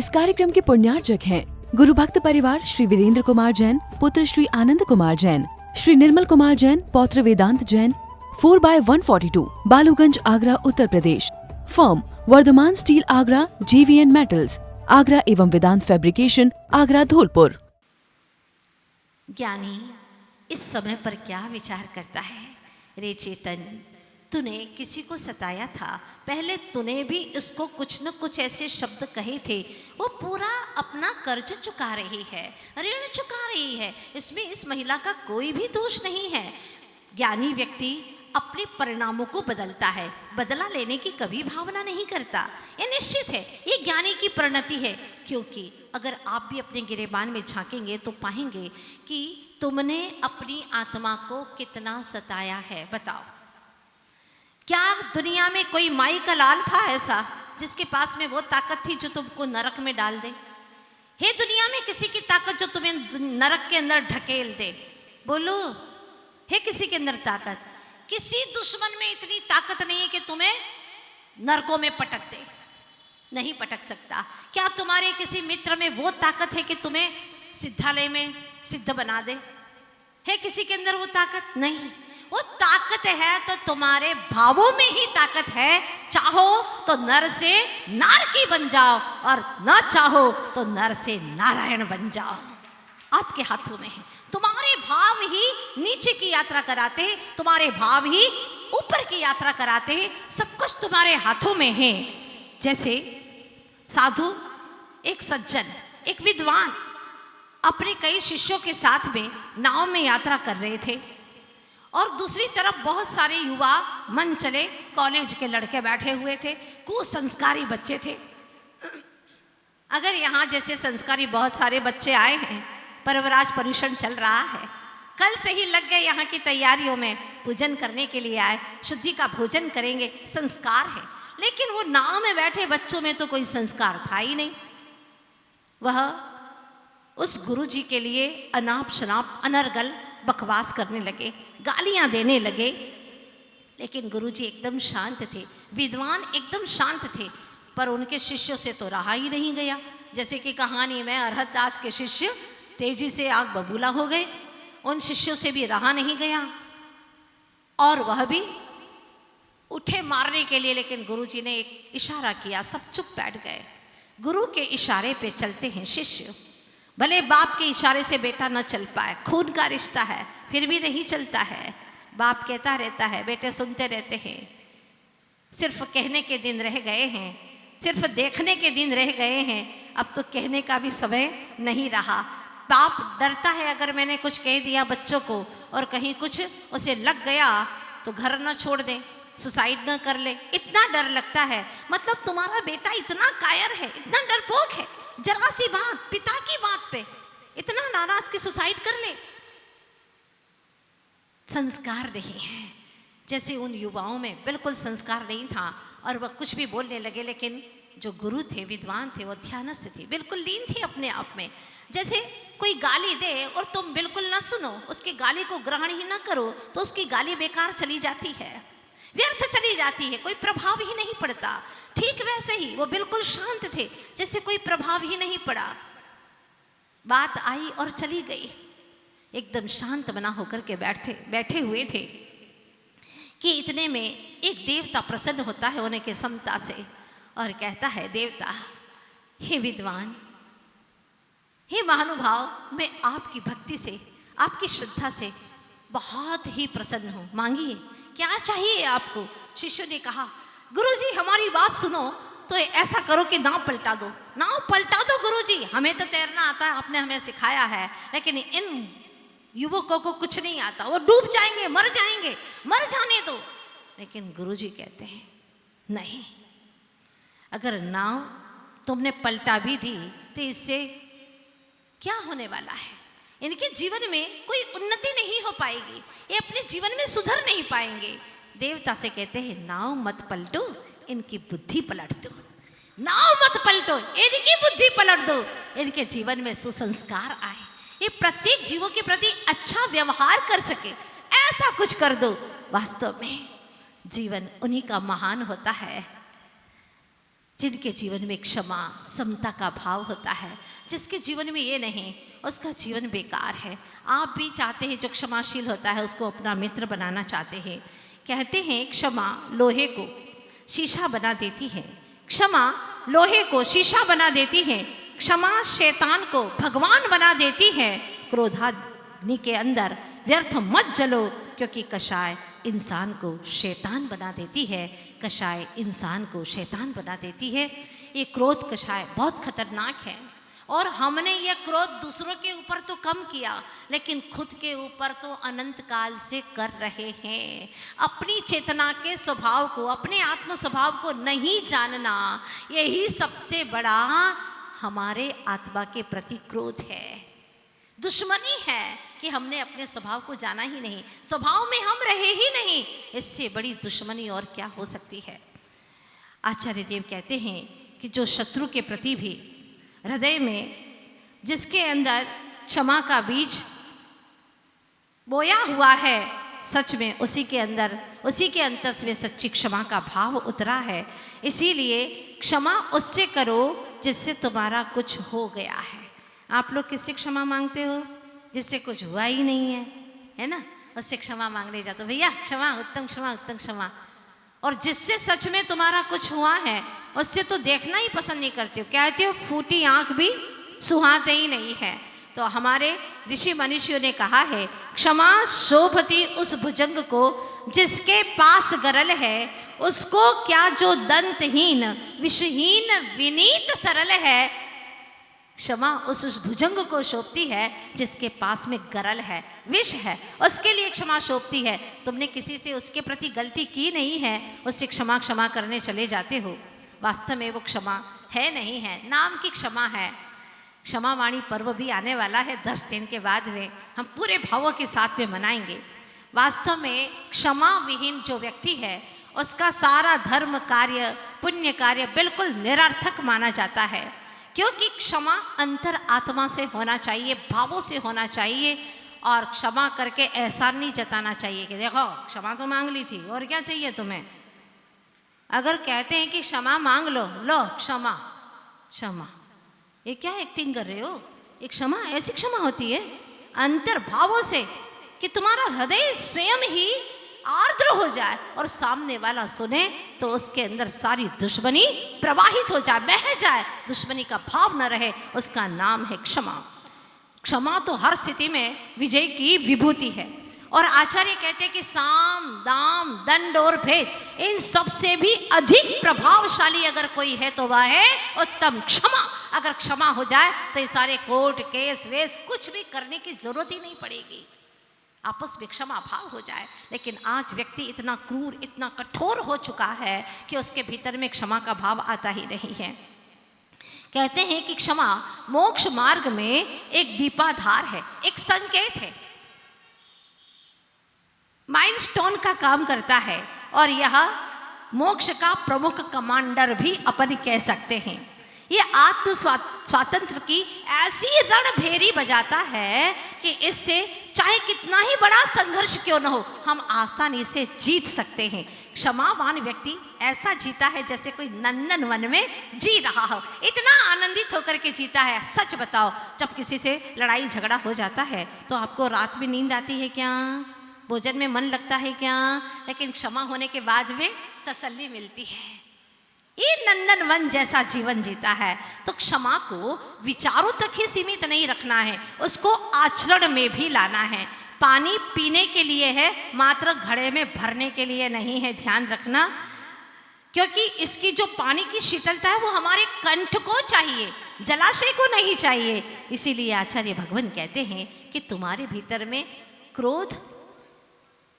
इस कार्यक्रम के पुण्यार्चक हैं गुरु भक्त परिवार श्री वीरेंद्र कुमार जैन, पुत्र श्री आनंद कुमार जैन, श्री निर्मल कुमार जैन, पौत्र Vedant Jain, 4/142, Baluganj, Agra, Uttar Pradesh. Firm Vardhman steel Agra, JVN metals Agra एवं वेदांत फैब्रिकेशन आगरा, धौलपुर। ज्ञानी इस समय पर क्या विचार करता है? रे चेतन, तूने किसी को सताया था, पहले तूने भी उसको कुछ न कुछ ऐसे शब्द कहे थे। वो पूरा अपना कर्ज चुका रही है, ऋण चुका रही है। इसमें इस महिला का कोई भी दोष नहीं है। ज्ञानी व्यक्ति अपने परिणामों को बदलता है, बदला लेने की कभी भावना नहीं करता। ये निश्चित है, ये ज्ञानी की परिणति है। क्योंकि अगर आप भी अपने गिरेबान में झांकेंगे तो पाएंगे कि तुमने अपनी आत्मा को कितना सताया है। बताओ, क्या दुनिया में कोई माई का लाल था ऐसा जिसके पास में वो ताकत थी जो तुमको नरक में डाल दे? हे दुनिया में किसी की ताकत जो तुम्हें नरक के अंदर ढकेल दे? बोलो, है किसी के अंदर ताकत? किसी दुश्मन में इतनी ताकत नहीं है कि तुम्हें नरकों में पटक दे, नहीं पटक सकता। क्या तुम्हारे किसी मित्र में वो ताकत है कि तुम्हें सिद्धालय में सिद्ध बना दे? है किसी के अंदर वो ताकत? नहीं। वो ताकत है तो तुम्हारे भावों में ही ताकत है। चाहो तो नर से नार की बन जाओ और ना चाहो तो नर से नारायण बन जाओ। आपके हाथों में है। तुम्हारे भाव ही नीचे की यात्रा कराते हैं, तुम्हारे भाव ही ऊपर की यात्रा कराते हैं। सब कुछ तुम्हारे हाथों में है। जैसे साधु, एक सज्जन, एक विद्वान अपने कई शिष्यों के साथ में नाव में यात्रा कर रहे थे और दूसरी तरफ बहुत सारे युवा मन चले कॉलेज के लड़के बैठे हुए थे, कुसंस्कारी बच्चे थे। अगर यहाँ जैसे संस्कारी बहुत सारे बच्चे आए हैं, परवराज पर्यूषण चल रहा है, कल से ही लग गए यहाँ की तैयारियों में, पूजन करने के लिए आए, शुद्धि का भोजन करेंगे, संस्कार है। लेकिन वो नाव में बैठे बच्चों में तो कोई संस्कार था ही नहीं। वह उस गुरु जी के लिए अनाप शनाप अनर्गल बकवास करने लगे, गालियां देने लगे। लेकिन गुरुजी एकदम शांत थे, विद्वान एकदम शांत थे। पर उनके शिष्यों से तो रहा ही नहीं गया। जैसे कि कहानी में अरहत दास के शिष्य तेजी से आग बबूला हो गए, उन शिष्यों से भी रहा नहीं गया और वह भी उठे मारने के लिए। लेकिन गुरुजी ने एक इशारा किया, सब चुप बैठ गए। गुरु के इशारे पे चलते हैं शिष्य। भले बाप के इशारे से बेटा न चल पाए, खून का रिश्ता है, फिर भी नहीं चलता है। बाप कहता रहता है, बेटे सुनते रहते हैं। सिर्फ कहने के दिन रह गए हैं, सिर्फ देखने के दिन रह गए हैं, अब तो कहने का भी समय नहीं रहा। बाप डरता है, अगर मैंने कुछ कह दिया बच्चों को और कहीं कुछ उसे लग गया तो घर न छोड़ दे, सुसाइड न कर ले, इतना डर लगता है। मतलब तुम्हारा बेटा इतना कायर है, इतना डरपोक है, जरा सी बात, पिता की बात पे इतना नाराज कि सुसाइड कर ले। संस्कार नहीं है। जैसे उन युवाओं में बिल्कुल संस्कार नहीं था और वह कुछ भी बोलने लगे। लेकिन जो गुरु थे, विद्वान थे, वो ध्यानस्थ थे, बिल्कुल लीन थे अपने आप में। जैसे कोई गाली दे और तुम बिल्कुल ना सुनो, उसकी गाली को ग्रहण ही ना करो, तो उसकी गाली बेकार चली जाती है, व्यर्थ चली जाती है, कोई प्रभाव ही नहीं पड़ता। ठीक वैसे ही वो बिल्कुल शांत थे, जैसे कोई प्रभाव ही नहीं पड़ा। बात आई और चली गई। एकदम शांत बना होकर के बैठे हुए थे कि इतने में एक देवता प्रसन्न होता है उनके समता से और कहता है, देवता, हे विद्वान, हे महानुभाव, मैं आपकी भक्ति से, आपकी श्रद्धा से बहुत ही प्रसन्न हूँ। मांगिए, क्या चाहिए आपको? शिष्य ने कहा, गुरुजी हमारी बात सुनो, तो ऐसा करो कि नाव पलटा दो। नाव पलटा दो गुरुजी, हमें तो तैरना आता है, आपने हमें सिखाया है, लेकिन इन युवकों को कुछ नहीं आता, वो डूब जाएंगे, मर जाएंगे, मर जाने दो। लेकिन गुरुजी कहते हैं, नहीं, अगर नाव तुमने पलटा भी दी तो इससे क्या होने वाला है? इनके जीवन में कोई उन्नति नहीं हो पाएगी, ये अपने जीवन में सुधर नहीं पाएंगे। देवता से कहते हैं, नाव मत पलटो, इनकी बुद्धि पलट दो। नाव मत पलटो, इनकी बुद्धि पलट दो, इनके जीवन में सुसंस्कार आए, ये प्रत्येक जीवों के प्रति अच्छा व्यवहार कर सके, ऐसा कुछ कर दो। वास्तव में जीवन उन्हीं का महान होता है जिनके जीवन में क्षमा, समता का भाव होता है, जिसके जीवन में ये नहीं, उसका जीवन बेकार है। आप भी चाहते हैं जो क्षमाशील होता है उसको अपना मित्र बनाना चाहते हैं। कहते हैं क्षमा लोहे को शीशा बना देती है, क्षमा लोहे को शीशा बना देती है, क्षमा शैतान को भगवान बना देती है। क्रोधाग्नि के अंदर व्यर्थ मत जलो, क्योंकि कषाय इंसान को शैतान बना देती है, कषाय इंसान को शैतान बना देती है। ये क्रोध कषाय बहुत खतरनाक है और हमने ये क्रोध दूसरों के ऊपर तो कम किया, लेकिन खुद के ऊपर तो अनंत काल से कर रहे हैं। अपनी चेतना के स्वभाव को, अपने आत्म स्वभाव को नहीं जानना, यही सबसे बड़ा हमारे आत्मा के प्रति क्रोध है, दुश्मनी है कि हमने अपने स्वभाव को जाना ही नहीं, स्वभाव में हम रहे ही नहीं। इससे बड़ी दुश्मनी और क्या हो सकती है। आचार्य देव कहते हैं कि जो शत्रु के प्रति भी हृदय में, जिसके अंदर क्षमा का बीज बोया हुआ है, सच में उसी के अंदर, उसी के अंतस में सच्ची क्षमा का भाव उतरा है। इसीलिए क्षमा उससे करो जिससे तुम्हारा कुछ हो गया है। आप लोग किससे क्षमा मांगते हो? जिससे कुछ हुआ ही नहीं है ना, उससे क्षमा मांगने जाते हो, भैया क्षमा, उत्तम क्षमा, उत्तम क्षमा। और जिससे सच में तुम्हारा कुछ हुआ है उससे तो देखना ही पसंद नहीं करते हो, कहते हो फूटी आंख भी सुहाते ही नहीं है। तो हमारे ऋषि मनीषियों ने कहा है, क्षमा शोभती उस भुजंग को जिसके पास गरल है, उसको क्या जो दंतहीन विषहीन विनीत सरल है। क्षमा उस भुजंग को शोभती है जिसके पास में गरल है, विष है, उसके लिए क्षमा शोभती है। तुमने किसी से उसके प्रति गलती की नहीं है, उससे क्षमा क्षमा करने चले जाते हो, वास्तव में वो क्षमा है नहीं है, नाम की क्षमा है। क्षमा वाणी पर्व भी आने वाला है 10 दिन के बाद में, हम पूरे भावों के साथ में मनाएंगे। वास्तव में क्षमा विहीन जो व्यक्ति है उसका सारा धर्म कार्य, पुण्य कार्य बिल्कुल निरर्थक माना जाता है, क्योंकि क्षमा अंतर आत्मा से होना चाहिए, भावों से होना चाहिए। और क्षमा करके एहसान नहीं जताना चाहिए कि देखो क्षमा तो मांग ली थी और क्या चाहिए तुम्हें। अगर कहते हैं कि क्षमा मांग लो, लो क्षमा, क्षमा, ये क्या एक्टिंग कर रहे हो? एक क्षमा ऐसी क्षमा होती है अंतर भावों से कि तुम्हारा हृदय स्वयं ही आर्द्र हो जाए और सामने वाला सुने तो उसके अंदर सारी दुश्मनी प्रवाहित हो जाए, बह जाए, दुश्मनी का भाव न रहे। उसका नाम है क्षमा। क्षमा तो हर स्थिति में विजय की विभूति है। और आचार्य कहते हैं कि साम दाम दंड और भेद, इन सब से भी अधिक प्रभावशाली अगर कोई है तो वह है उत्तम क्षमा। अगर क्षमा हो जाए तो ये सारे कोर्ट केस वेस कुछ भी करने की जरूरत ही नहीं पड़ेगी, आपस में क्षमा भाव हो जाए। लेकिन आज व्यक्ति इतना क्रूर, इतना कठोर हो चुका है कि उसके भीतर में क्षमा का भाव आता ही नहीं है। कहते हैं कि क्षमा मोक्ष मार्ग में एक दीपाधार है, एक संकेत है, माइलस्टोन का काम करता है। और यह मोक्ष का प्रमुख कमांडर भी अपन कह सकते हैं। ये आत्म स्वातंत्र की ऐसी रणभेरी बजाता है कि इससे चाहे कितना ही बड़ा संघर्ष क्यों न हो, हम आसानी से जीत सकते हैं। क्षमावान व्यक्ति ऐसा जीता है जैसे कोई नंदन वन में जी रहा हो, इतना आनंदित होकर के जीता है। सच बताओ, जब किसी से लड़ाई झगड़ा हो जाता है तो आपको रात में नींद आती है क्या? भोजन में मन लगता है क्या? लेकिन क्षमा होने के बाद में तसल्ली मिलती है। ये नंदन वन जैसा जीवन जीता है। तो क्षमा को विचारों तक ही सीमित नहीं रखना है, उसको आचरण में भी लाना है। पानी पीने के लिए है, मात्र घड़े में भरने के लिए नहीं है, ध्यान रखना। क्योंकि इसकी जो पानी की शीतलता है वो हमारे कंठ को चाहिए, जलाशय को नहीं चाहिए। इसीलिए आचार्य भगवान कहते हैं कि तुम्हारे भीतर में क्रोध,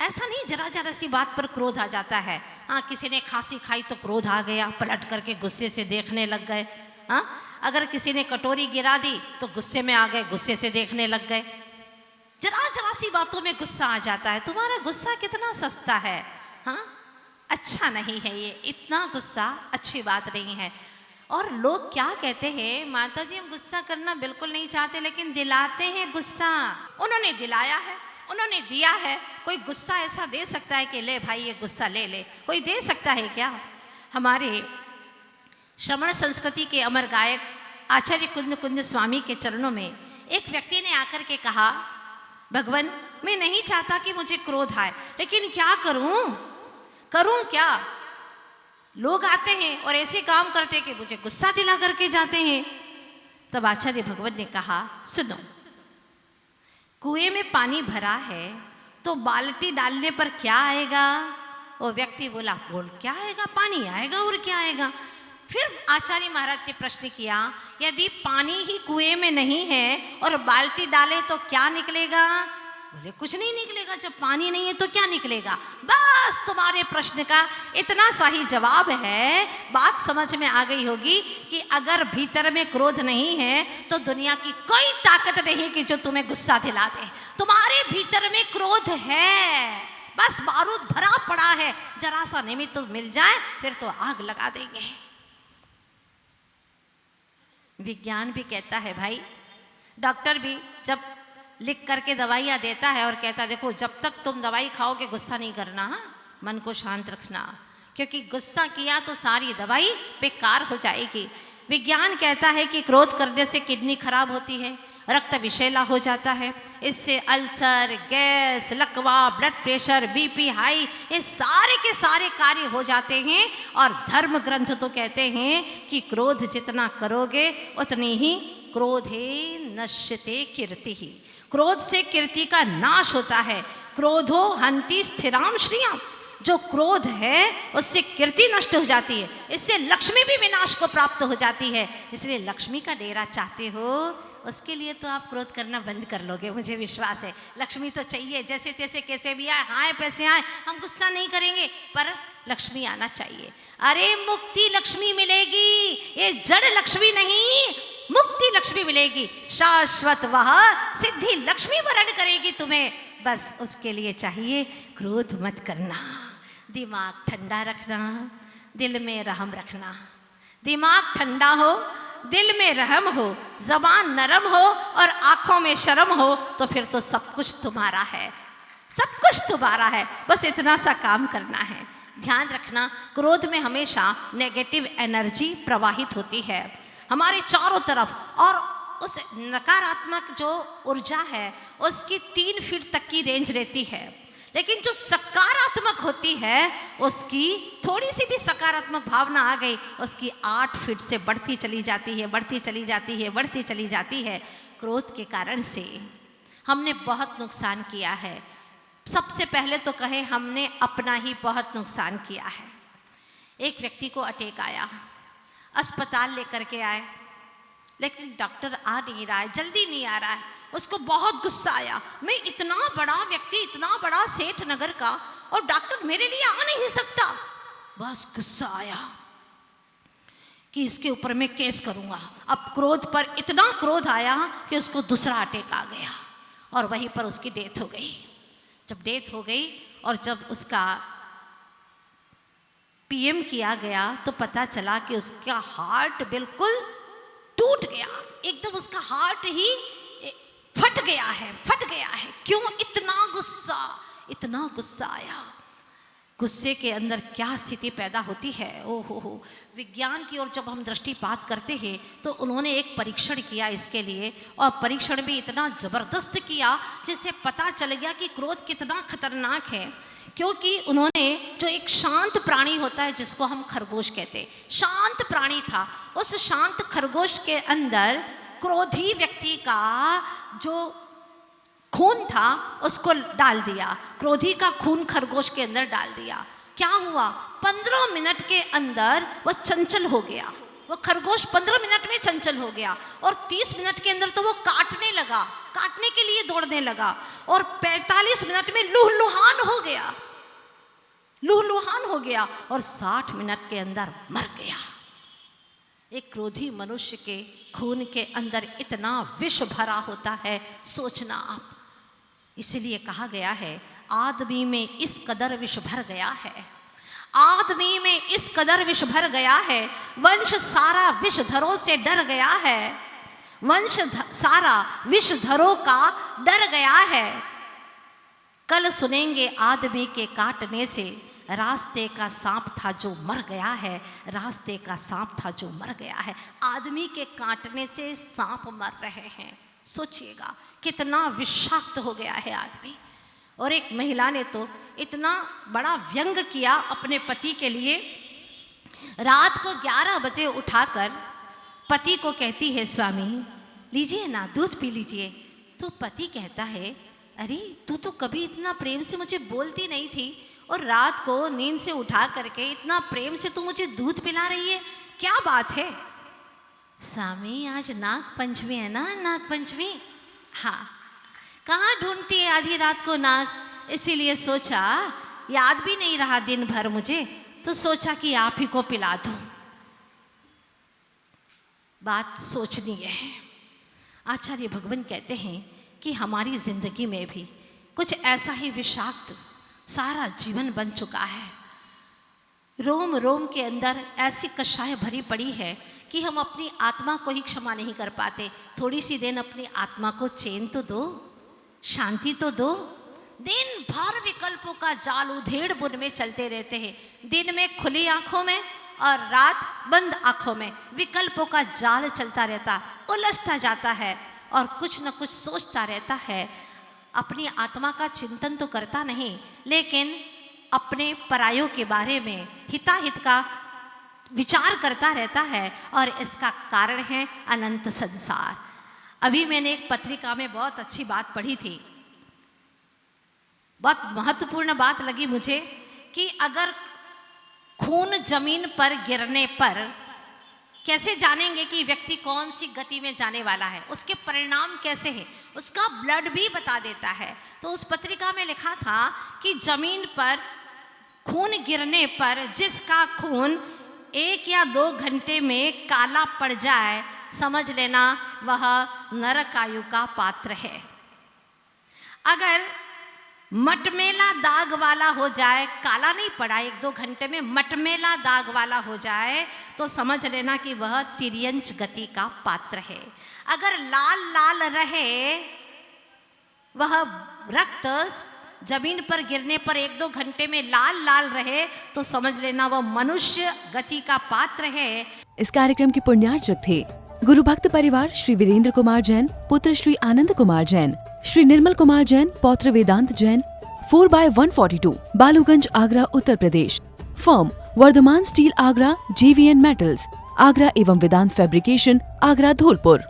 ऐसा नहीं जरा जरा सी बात पर क्रोध आ जाता है। हाँ, किसी ने खांसी खाई तो क्रोध आ गया, पलट करके गुस्से से देखने लग गए। हाँ, अगर किसी ने कटोरी गिरा दी तो गुस्से में आ गए, गुस्से से देखने लग गए। जरा जरा सी बातों में गुस्सा आ जाता है। तुम्हारा गुस्सा कितना सस्ता है। हाँ, अच्छा नहीं है ये, इतना गुस्सा अच्छी बात नहीं है। और लोग क्या कहते हैं, माता जी हम गुस्सा करना बिल्कुल नहीं चाहते, लेकिन दिलाते हैं गुस्सा। उन्होंने दिलाया है, उन्होंने दिया है। कोई गुस्सा ऐसा दे सकता है कि ले भाई ये गुस्सा ले ले? कोई दे सकता है क्या? हमारे श्रमण संस्कृति के अमर गायक आचार्य कुंज कुंज स्वामी के चरणों में एक व्यक्ति ने आकर के कहा, भगवान मैं नहीं चाहता कि मुझे क्रोध आए, लेकिन क्या करूं क्या? लोग आते हैं और ऐसे काम करते हैं कि मुझे गुस्सा दिला करके जाते हैं। तब आचार्य भगवान ने कहा, सुनो, कुएं में पानी भरा है तो बाल्टी डालने पर क्या आएगा? वो व्यक्ति बोला, बोल क्या आएगा? पानी आएगा और क्या आएगा? फिर आचार्य महाराज ने प्रश्न किया, यदि पानी ही कुएं में नहीं है और बाल्टी डाले तो क्या निकलेगा? बोले कुछ नहीं निकलेगा। जब पानी नहीं है तो क्या निकलेगा? बस तुम्हारे प्रश्न का इतना सा ही जवाब है। बात समझ में आ गई होगी कि अगर भीतर में क्रोध नहीं है तो दुनिया की कोई ताकत नहीं कि जो तुम्हें गुस्सा दिला दे। तुम्हारे भीतर में क्रोध है, बस बारूद भरा पड़ा है, जरा सा निमित्त तो मिल जाए फिर तो आग लगा देंगे। विज्ञान भी कहता है भाई, डॉक्टर भी जब लिख करके दवाइयाँ देता है और कहता है देखो जब तक तुम दवाई खाओगे गुस्सा नहीं करना, हाँ, मन को शांत रखना, क्योंकि गुस्सा किया तो सारी दवाई बेकार हो जाएगी। विज्ञान कहता है कि क्रोध करने से किडनी खराब होती है, रक्त विषैला हो जाता है, इससे अल्सर, गैस, लकवा, ब्लड प्रेशर, बीपी हाई, ये सारे के सारे कार्य हो जाते हैं। और धर्म ग्रंथ तो कहते हैं कि क्रोध जितना करोगे उतनी ही क्रोधे नश्यते कीर्ति ही, क्रोध से कीर्ति का नाश होता है। क्रोधो हंति स्थिराम श्रियाम, जो क्रोध है उससे कीर्ति नष्ट हो जाती है, इससे लक्ष्मी भी विनाश को प्राप्त हो जाती है। इसलिए लक्ष्मी का डेरा चाहते हो, उसके लिए तो आप क्रोध करना बंद कर लोगे, मुझे विश्वास है। लक्ष्मी तो चाहिए, जैसे तैसे कैसे भी आए, आए पैसे आए, हम गुस्सा नहीं करेंगे, पर लक्ष्मी आना चाहिए। अरे मुक्ति लक्ष्मी मिलेगी, ये जड़ लक्ष्मी नहीं, मुक्ति लक्ष्मी मिलेगी, शाश्वत वह सिद्धि लक्ष्मी वरण करेगी तुम्हें। बस उसके लिए चाहिए क्रोध मत करना, दिमाग ठंडा रखना, दिल में रहम रखना। दिमाग ठंडा हो, दिल में रहम हो, जबान नरम हो और आंखों में शर्म हो तो फिर तो सब कुछ तुम्हारा है, सब कुछ तुम्हारा है। बस इतना सा काम करना है। ध्यान रखना, क्रोध में हमेशा नेगेटिव एनर्जी प्रवाहित होती है हमारे चारों तरफ, और उस नकारात्मक जो ऊर्जा है उसकी 3 फीट तक की रेंज रहती है, लेकिन जो सकारात्मक होती है उसकी थोड़ी सी भी सकारात्मक भावना आ गई, उसकी 8 फीट से बढ़ती चली जाती है, बढ़ती चली जाती है, बढ़ती चली जाती है। क्रोध के कारण से हमने बहुत नुकसान किया है। सबसे पहले तो कहे हमने अपना ही बहुत नुकसान किया है। एक व्यक्ति को अटैक आया, अस्पताल लेकर के आए, लेकिन डॉक्टर आ नहीं रहा है, जल्दी नहीं आ रहा है। उसको बहुत गुस्सा आया, मैं इतना बड़ा व्यक्ति, इतना बड़ा सेठ नगर का, और डॉक्टर मेरे लिए आ नहीं सकता। बस गुस्सा आया कि इसके ऊपर मैं केस करूंगा। अब क्रोध पर इतना क्रोध आया कि उसको दूसरा अटैक आ गया और वहीं पर उसकी डेथ हो गई। जब डेथ हो गई और जब उसका पीएम किया गया तो पता चला कि उसका हार्ट बिल्कुल टूट गया, एकदम उसका हार्ट ही फट गया है। क्यों? इतना गुस्सा आया। गुस्से के अंदर क्या स्थिति पैदा होती है, ओहो। विज्ञान की ओर जब हम दृष्टिपात करते हैं तो उन्होंने एक परीक्षण किया इसके लिए, और परीक्षण भी इतना ज़बरदस्त किया जिससे पता चल गया कि क्रोध कितना खतरनाक है। क्योंकि उन्होंने जो एक शांत प्राणी होता है जिसको हम खरगोश कहते हैं, शांत प्राणी था, उस शांत खरगोश के अंदर क्रोधी व्यक्ति का जो खून था उसको डाल दिया, क्रोधी का खून खरगोश के अंदर डाल दिया। क्या हुआ? 15 मिनट के अंदर वो चंचल हो गया। वो खरगोश 15 मिनट में चंचल हो गया, और 30 मिनट के अंदर तो वो काटने लगा, काटने के लिए दौड़ने लगा, और 45 मिनट में लूहलुहान हो गया, और 60 मिनट के अंदर मर गया। एक क्रोधी मनुष्य के खून के अंदर इतना विष भरा होता है, सोचना आप। इसलिए कहा गया है आदमी में इस कदर विष भर गया है, आदमी में इस कदर विष भर गया है, वंश सारा विषधरों से डर गया है, वंश सारा विषधरों का डर गया है। कल सुनेंगे आदमी के काटने से रास्ते का सांप था जो मर गया है, रास्ते का सांप था जो मर गया है। आदमी के काटने से सांप मर रहे हैं। सोचिएगा कितना विषाक्त हो गया है आदमी। और एक महिला ने तो इतना बड़ा व्यंग किया अपने पति के लिए। रात को 11 बजे उठाकर पति को कहती है, स्वामी लीजिए ना, दूध पी लीजिए। तो पति कहता है, अरे तू तो कभी इतना प्रेम से मुझे बोलती नहीं थी, और रात को नींद से उठा करके इतना प्रेम से तू मुझे दूध पिला रही है, क्या बात है? स्वामी आज नाग पंचमी है ना, नाग पंचमी। हाँ, कहाँ ढूंढती है आधी रात को नाग, इसीलिए सोचा याद भी नहीं रहा दिन भर मुझे, तो सोचा कि आप ही को पिला दूं। बात सोचनीय है। आचार्य भगवान कहते हैं कि हमारी जिंदगी में भी कुछ ऐसा ही विषाक्त सारा जीवन बन चुका है। रोम रोम के अंदर ऐसी कषाय भरी पड़ी है कि हम अपनी आत्मा को ही क्षमा नहीं कर पाते। थोड़ी सी देर अपनी आत्मा को चैन तो दो, शांति तो दो। दिन भर विकल्पों का जाल उधेड़ बुन में चलते रहते हैं। दिन में खुली आंखों में और रात बंद आंखों में विकल्पों का जाल चलता रहता, उलझता जाता है और कुछ न कुछ सोचता रहता है। अपनी आत्मा का चिंतन तो करता नहीं, लेकिन अपने परायों के बारे में हिताहित का विचार करता रहता है, और इसका कारण है अनंत संसार। अभी मैंने एक पत्रिका में बहुत अच्छी बात पढ़ी थी, बहुत महत्वपूर्ण बात लगी मुझे, कि अगर खून जमीन पर गिरने पर कैसे जानेंगे कि व्यक्ति कौन सी गति में जाने वाला है, उसके परिणाम कैसे हैं, उसका ब्लड भी बता देता है। तो उस पत्रिका में लिखा था कि जमीन पर खून गिरने पर जिसका खून 1 या 2 घंटे में काला पड़ जाए, समझ लेना वह नरकायु का पात्र है। अगर मटमेला दाग वाला हो जाए, काला नहीं पड़ा 1-2 घंटे में, मटमेला दाग वाला हो जाए, तो समझ लेना कि वह तिर्यंच गति का पात्र है। अगर लाल लाल रहे वह रक्त, जमीन पर गिरने पर 1-2 घंटे में लाल लाल रहे, तो समझ लेना वह मनुष्य गति का पात्र है। इस कार्यक्रम के पुण्यार्चक थे गुरु भक्त परिवार श्री वीरेंद्र कुमार जैन, पुत्र श्री आनंद कुमार जैन, श्री निर्मल कुमार जैन, पौत्र Vedant Jain, 4/142, Baluganj, Agra, Uttar Pradesh. Firm Vardhman steel Agra, JVN metals Agra एवं वेदांत फैब्रिकेशन आगरा, धौलपुर।